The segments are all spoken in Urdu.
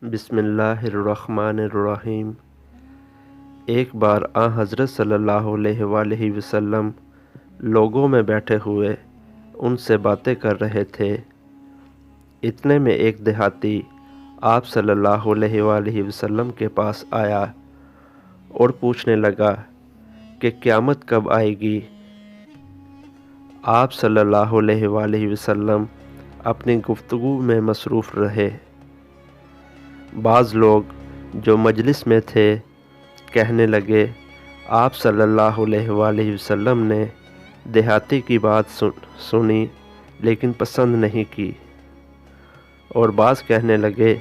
بسم اللہ الرحمن الرحیم۔ ایک بار حضرت صلی اللہ علیہ وآلہ وسلم لوگوں میں بیٹھے ہوئے ان سے باتیں کر رہے تھے۔ اتنے میں ایک دیہاتی آپ صلی اللہ علیہ وآلہ وسلم کے پاس آیا اور پوچھنے لگا کہ قیامت کب آئے گی؟ آپ صلی اللہ علیہ وآلہ وسلم اپنی گفتگو میں مصروف رہے۔ بعض لوگ جو مجلس میں تھے کہنے لگے، آپ صلی اللہ علیہ وآلہ وسلم نے دیہاتی کی بات سنی لیکن پسند نہیں کی، اور بعض کہنے لگے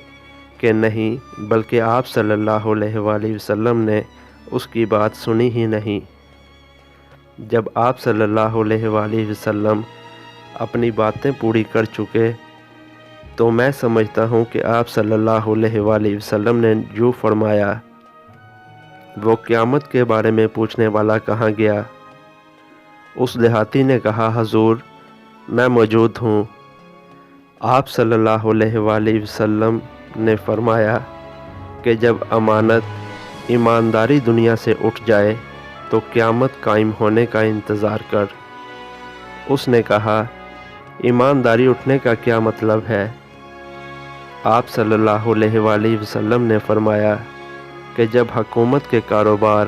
کہ نہیں بلکہ آپ صلی اللہ علیہ وآلہ وسلم نے اس کی بات سنی ہی نہیں۔ جب آپ صلی اللہ علیہ وآلہ وسلم اپنی باتیں پوری کر چکے تو میں سمجھتا ہوں کہ آپ صلی اللہ علیہ وآلہ وسلم نے یوں فرمایا، وہ قیامت کے بارے میں پوچھنے والا کہاں گیا؟ اس دیہاتی نے کہا، حضور میں موجود ہوں۔ آپ صلی اللہ علیہ وآلہ وسلم نے فرمایا کہ جب امانت ایمانداری دنیا سے اٹھ جائے تو قیامت قائم ہونے کا انتظار کر۔ اس نے کہا، ایمانداری اٹھنے کا کیا مطلب ہے؟ آپ صلی اللہ علیہ وآلہ وسلم نے فرمایا کہ جب حکومت کے کاروبار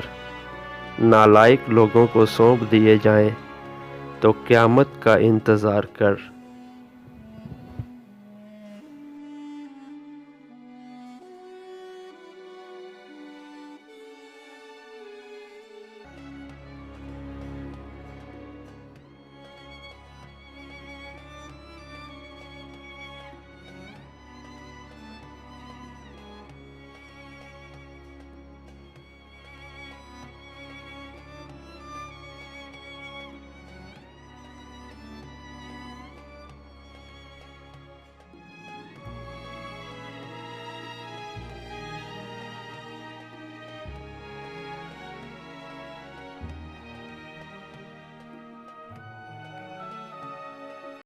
نالائق لوگوں کو سونپ دیے جائیں تو قیامت کا انتظار کر۔